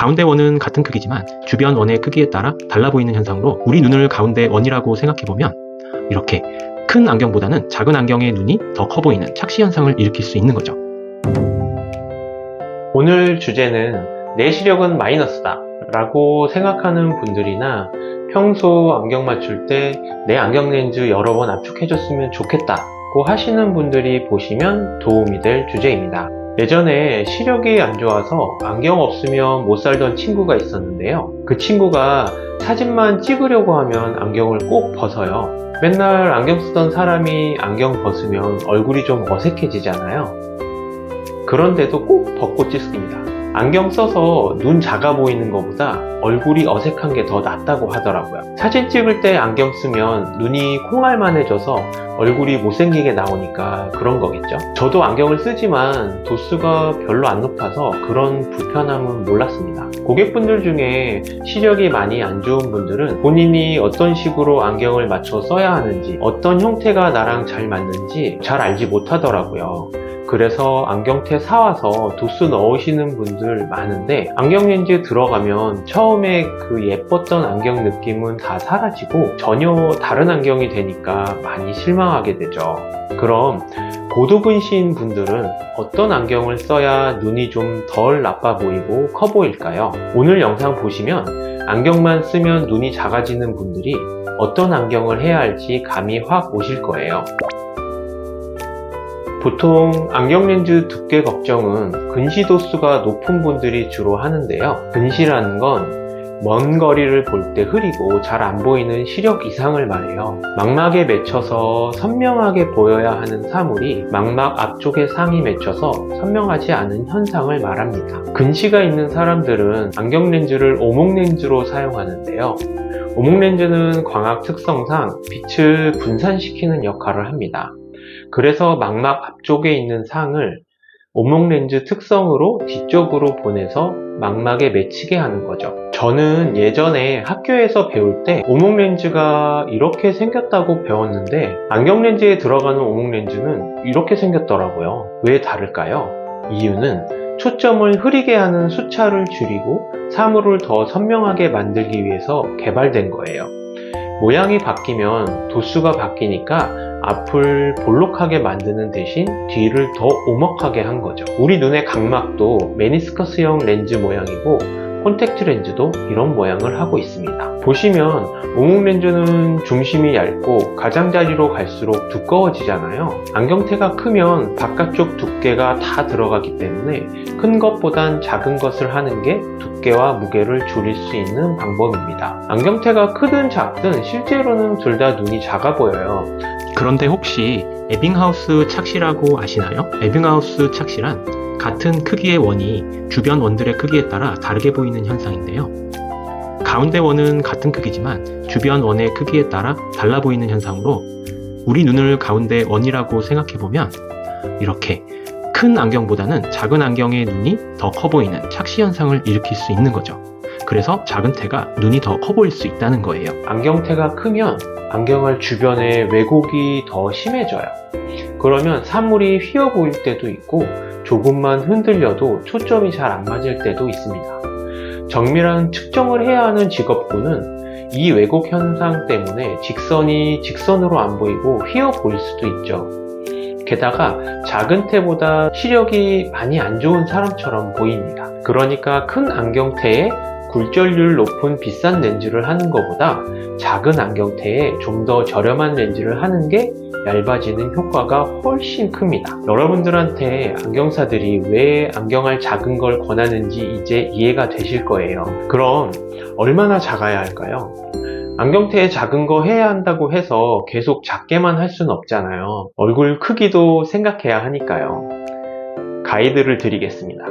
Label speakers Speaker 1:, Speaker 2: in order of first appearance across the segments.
Speaker 1: 가운데 원은 같은 크기지만 주변 원의 크기에 따라 달라 보이는 현상으로 우리 눈을 가운데 원이라고 생각해보면 이렇게 큰 안경보다는 작은 안경의 눈이 더 커 보이는 착시 현상을 일으킬 수 있는 거죠.
Speaker 2: 오늘 주제는 내 시력은 마이너스다 라고 생각하는 분들이나 평소 안경 맞출 때 내 안경 렌즈 여러 번 압축해줬으면 좋겠다고 하시는 분들이 보시면 도움이 될 주제입니다. 예전에 시력이 안 좋아서 안경 없으면 못 살던 친구가 있었는데요. 그 친구가 사진만 찍으려고 하면 안경을 꼭 벗어요. 맨날 안경 쓰던 사람이 안경 벗으면 얼굴이 좀 어색해지잖아요. 그런데도 꼭 벗고 찍습니다. 안경 써서 눈 작아 보이는 것보다 얼굴이 어색한 게 더 낫다고 하더라고요. 사진 찍을 때 안경 쓰면 눈이 콩알만해져서 얼굴이 못생기게 나오니까 그런 거겠죠. 저도 안경을 쓰지만 도수가 별로 안 높아서 그런 불편함은 몰랐습니다. 고객분들 중에 시력이 많이 안 좋은 분들은 본인이 어떤 식으로 안경을 맞춰 써야 하는지, 어떤 형태가 나랑 잘 맞는지 잘 알지 못하더라고요. 그래서 안경테 사와서 도수 넣으시는 분들 많은데 안경 렌즈 들어가면 처음에 그 예뻤던 안경 느낌은 다 사라지고 전혀 다른 안경이 되니까 많이 실망하게 되죠. 그럼 고도근시인 분들은 어떤 안경을 써야 눈이 좀 덜 나빠 보이고 커 보일까요? 오늘 영상 보시면 안경만 쓰면 눈이 작아지는 분들이 어떤 안경을 해야 할지 감이 확 오실 거예요. 보통 안경 렌즈 두께 걱정은 근시 도수가 높은 분들이 주로 하는데요. 근시라는 건 먼 거리를 볼 때 흐리고 잘 안 보이는 시력 이상을 말해요. 망막에 맺혀서 선명하게 보여야 하는 사물이 망막 앞쪽에 상이 맺혀서 선명하지 않은 현상을 말합니다. 근시가 있는 사람들은 안경 렌즈를 오목 렌즈로 사용하는데요. 오목 렌즈는 광학 특성상 빛을 분산시키는 역할을 합니다. 그래서 망막 앞쪽에 있는 상을 오목 렌즈 특성으로 뒤쪽으로 보내서 망막에 맺히게 하는 거죠. 저는 예전에 학교에서 배울 때 오목 렌즈가 이렇게 생겼다고 배웠는데 안경 렌즈에 들어가는 오목 렌즈는 이렇게 생겼더라고요. 왜 다를까요? 이유는 초점을 흐리게 하는 수차를 줄이고 사물을 더 선명하게 만들기 위해서 개발된 거예요. 모양이 바뀌면 도수가 바뀌니까 앞을 볼록하게 만드는 대신 뒤를 더 오목하게 한 거죠. 우리 눈의 각막도 메니스커스형 렌즈 모양이고 콘택트 렌즈도 이런 모양을 하고 있습니다. 보시면 오목 렌즈는 중심이 얇고 가장자리로 갈수록 두꺼워지잖아요. 안경테가 크면 바깥쪽 두께가 다 들어가기 때문에 큰 것보단 작은 것을 하는 게 두께와 무게를 줄일 수 있는 방법입니다. 안경테가 크든 작든 실제로는 둘 다 눈이 작아 보여요.
Speaker 1: 그런데 혹시 에빙하우스 착시라고 아시나요? 에빙하우스 착시란 같은 크기의 원이 주변 원들의 크기에 따라 다르게 보이는 현상인데요. 가운데 원은 같은 크기지만 주변 원의 크기에 따라 달라 보이는 현상으로 우리 눈을 가운데 원이라고 생각해보면 이렇게 큰 안경보다는 작은 안경의 눈이 더 커 보이는 착시 현상을 일으킬 수 있는 거죠. 그래서 작은 태가 눈이 더 커 보일 수 있다는 거예요.
Speaker 2: 안경테가 크면 안경알 주변에 왜곡이 더 심해져요. 그러면 사물이 휘어 보일 때도 있고 조금만 흔들려도 초점이 잘 안 맞을 때도 있습니다. 정밀한 측정을 해야 하는 직업군은 이 왜곡 현상 때문에 직선이 직선으로 안 보이고 휘어 보일 수도 있죠. 게다가 작은 태보다 시력이 많이 안 좋은 사람처럼 보입니다. 그러니까 큰 안경테에 굴절률 높은 비싼 렌즈를 하는 것보다 작은 안경테에 좀 더 저렴한 렌즈를 하는 게 얇아지는 효과가 훨씬 큽니다. 여러분들한테 안경사들이 왜 안경알 작은 걸 권하는지 이제 이해가 되실 거예요. 그럼 얼마나 작아야 할까요? 안경테에 작은 거 해야 한다고 해서 계속 작게만 할 수는 없잖아요. 얼굴 크기도 생각해야 하니까요. 가이드를 드리겠습니다.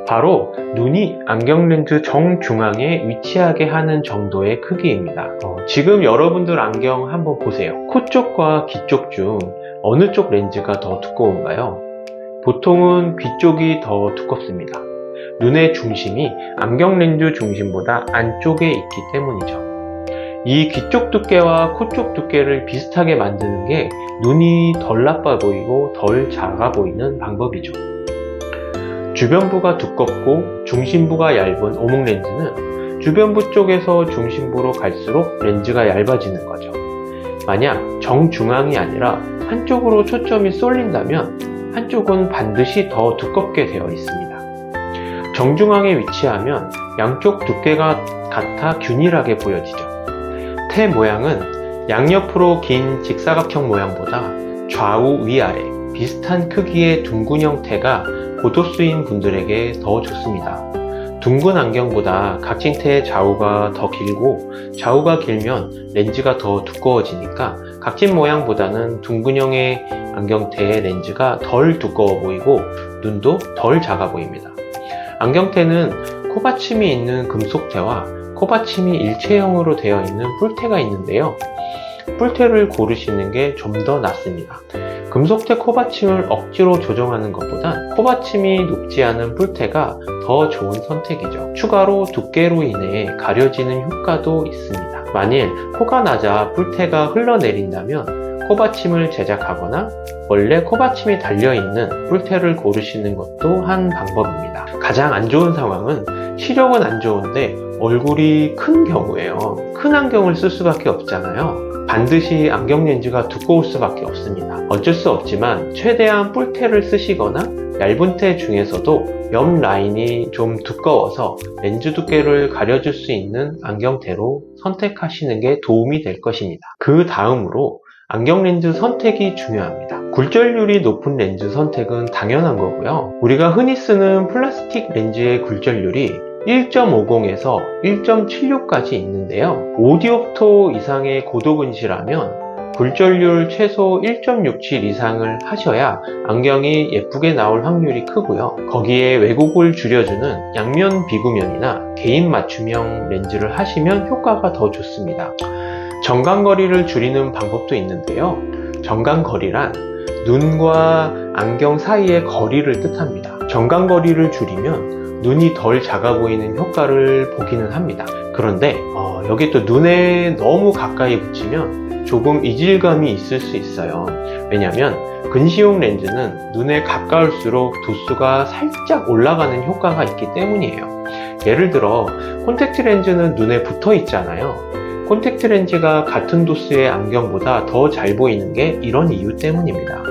Speaker 2: 바로 눈이 안경 렌즈 정중앙에 위치하게 하는 정도의 크기입니다. 지금 여러분들 안경 한번 보세요. 코 쪽과 귀 쪽 중 어느 쪽 렌즈가 더 두꺼운가요? 보통은 귀 쪽이 더 두껍습니다. 눈의 중심이 안경 렌즈 중심보다 안쪽에 있기 때문이죠. 이 귀 쪽 두께와 코 쪽 두께를 비슷하게 만드는 게 눈이 덜 나빠 보이고 덜 작아 보이는 방법이죠. 주변부가 두껍고 중심부가 얇은 오목렌즈는 주변부 쪽에서 중심부로 갈수록 렌즈가 얇아지는 거죠. 만약 정중앙이 아니라 한쪽으로 초점이 쏠린다면 한쪽은 반드시 더 두껍게 되어 있습니다. 정중앙에 위치하면 양쪽 두께가 같아 균일하게 보여지죠. 태 모양은 양옆으로 긴 직사각형 모양보다 좌우 위아래 비슷한 크기의 둥근 형태가 고도수인 분들에게 더 좋습니다. 둥근 안경보다 각진태의 좌우가 더 길고 좌우가 길면 렌즈가 더 두꺼워지니까 각진 모양보다는 둥근형의 안경테의 렌즈가 덜 두꺼워 보이고 눈도 덜 작아 보입니다. 안경테는 코받침이 있는 금속테와 코받침이 일체형으로 되어 있는 뿔테가 있는데요. 뿔테를 고르시는 게 좀 더 낫습니다. 금속테 코받침을 억지로 조정하는 것보단 코받침이 높지 않은 뿔테가 더 좋은 선택이죠. 추가로 두께로 인해 가려지는 효과도 있습니다. 만일 코가 낮아 뿔테가 흘러내린다면 코받침을 제작하거나 원래 코받침이 달려있는 뿔테를 고르시는 것도 한 방법입니다. 가장 안 좋은 상황은 시력은 안 좋은데 얼굴이 큰 경우예요. 큰 안경을 쓸 수밖에 없잖아요. 반드시 안경 렌즈가 두꺼울 수밖에 없습니다. 어쩔 수 없지만 최대한 뿔테를 쓰시거나 얇은 테 중에서도 옆 라인이 좀 두꺼워서 렌즈 두께를 가려줄 수 있는 안경테로 선택하시는 게 도움이 될 것입니다. 그 다음으로 안경 렌즈 선택이 중요합니다. 굴절률이 높은 렌즈 선택은 당연한 거고요. 우리가 흔히 쓰는 플라스틱 렌즈의 굴절률이 1.50에서 1.76까지 있는데요. 5디옵터 이상의 고도근시라면 굴절률 최소 1.67 이상을 하셔야 안경이 예쁘게 나올 확률이 크고요. 거기에 왜곡을 줄여주는 양면 비구면이나 개인 맞춤형 렌즈를 하시면 효과가 더 좋습니다. 정강거리를 줄이는 방법도 있는데요. 정강거리란 눈과 안경 사이의 거리를 뜻합니다. 정강거리를 줄이면 눈이 덜 작아 보이는 효과를 보기는 합니다. 그런데 여기 또 눈에 너무 가까이 붙이면 조금 이질감이 있을 수 있어요. 왜냐면 근시용 렌즈는 눈에 가까울수록 도수가 살짝 올라가는 효과가 있기 때문이에요. 예를 들어 콘택트 렌즈는 눈에 붙어 있잖아요. 콘택트 렌즈가 같은 도수의 안경보다 더 잘 보이는 게 이런 이유 때문입니다.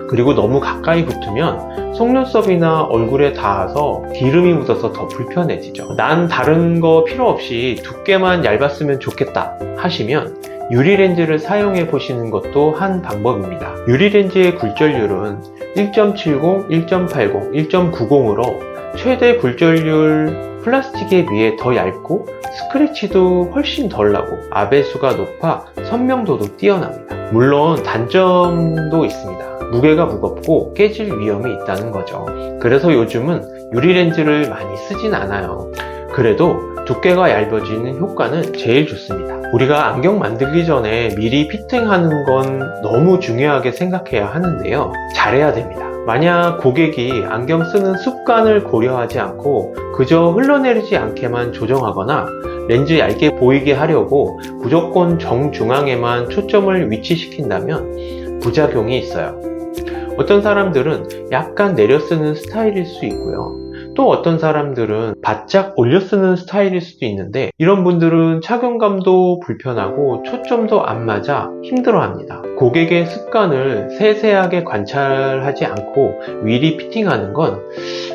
Speaker 2: 그리고 너무 가까이 붙으면 속눈썹이나 얼굴에 닿아서 기름이 묻어서 더 불편해지죠. 난 다른 거 필요 없이 두께만 얇았으면 좋겠다 하시면 유리렌즈를 사용해 보시는 것도 한 방법입니다. 유리렌즈의 굴절률은 1.70, 1.80, 1.90으로 최대 굴절률 플라스틱에 비해 더 얇고 스크래치도 훨씬 덜 나고 아배수가 높아 선명도도 뛰어납니다. 물론 단점도 있습니다. 무게가 무겁고 깨질 위험이 있다는 거죠. 그래서 요즘은 유리렌즈를 많이 쓰진 않아요. 그래도 두께가 얇아지는 효과는 제일 좋습니다. 우리가 안경 만들기 전에 미리 피팅하는 건 너무 중요하게 생각해야 하는데요. 잘해야 됩니다. 만약 고객이 안경 쓰는 습관을 고려하지 않고 그저 흘러내리지 않게만 조정하거나 렌즈 얇게 보이게 하려고 무조건 정중앙에만 초점을 위치시킨다면 부작용이 있어요. 어떤 사람들은 약간 내려 쓰는 스타일일 수 있고요. 또 어떤 사람들은 바짝 올려 쓰는 스타일일 수도 있는데 이런 분들은 착용감도 불편하고 초점도 안 맞아 힘들어합니다. 고객의 습관을 세세하게 관찰하지 않고 미리 피팅하는 건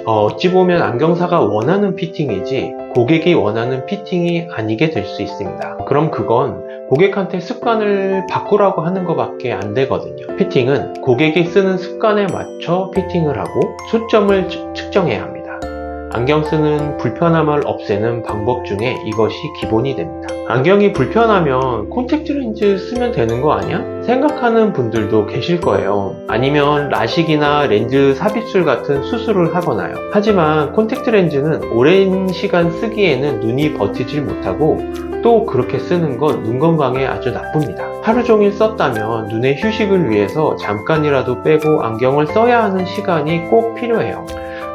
Speaker 2: 어찌 보면 안경사가 원하는 피팅이지 고객이 원하는 피팅이 아니게 될 수 있습니다. 그럼 그건 고객한테 습관을 바꾸라고 하는 것밖에 안 되거든요. 피팅은 고객이 쓰는 습관에 맞춰 피팅을 하고 초점을 측정해야 합니다. 안경 쓰는 불편함을 없애는 방법 중에 이것이 기본이 됩니다. 안경이 불편하면 콘택트 렌즈 쓰면 되는 거 아니야? 생각하는 분들도 계실 거예요. 아니면 라식이나 렌즈 삽입술 같은 수술을 하거나요. 하지만 콘택트 렌즈는 오랜 시간 쓰기에는 눈이 버티질 못하고 또 그렇게 쓰는 건 눈 건강에 아주 나쁩니다. 하루 종일 썼다면 눈의 휴식을 위해서 잠깐이라도 빼고 안경을 써야 하는 시간이 꼭 필요해요.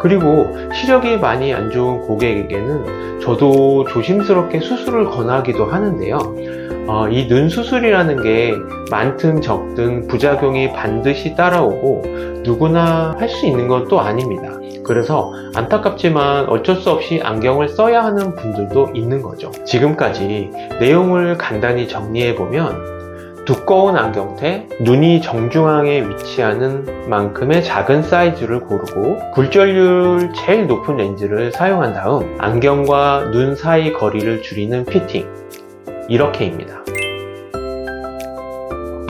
Speaker 2: 그리고 시력이 많이 안 좋은 고객에게는 저도 조심스럽게 수술을 권하기도 하는데요. 이 눈 수술이라는 게 많든 적든 부작용이 반드시 따라오고 누구나 할 수 있는 건 또 아닙니다. 그래서 안타깝지만 어쩔 수 없이 안경을 써야 하는 분들도 있는 거죠. 지금까지 내용을 간단히 정리해보면 두꺼운 안경테, 눈이 정중앙에 위치하는 만큼의 작은 사이즈를 고르고 굴절률 제일 높은 렌즈를 사용한 다음 안경과 눈 사이 거리를 줄이는 피팅, 이렇게입니다.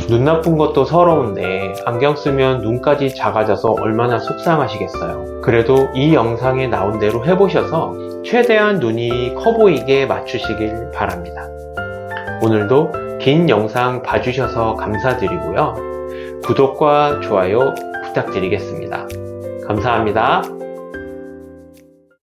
Speaker 2: 눈 나쁜 것도 서러운데 안경 쓰면 눈까지 작아져서 얼마나 속상하시겠어요. 그래도 이 영상에 나온 대로 해보셔서 최대한 눈이 커 보이게 맞추시길 바랍니다. 오늘도 긴 영상 봐주셔서 감사드리고요. 구독과 좋아요 부탁드리겠습니다. 감사합니다.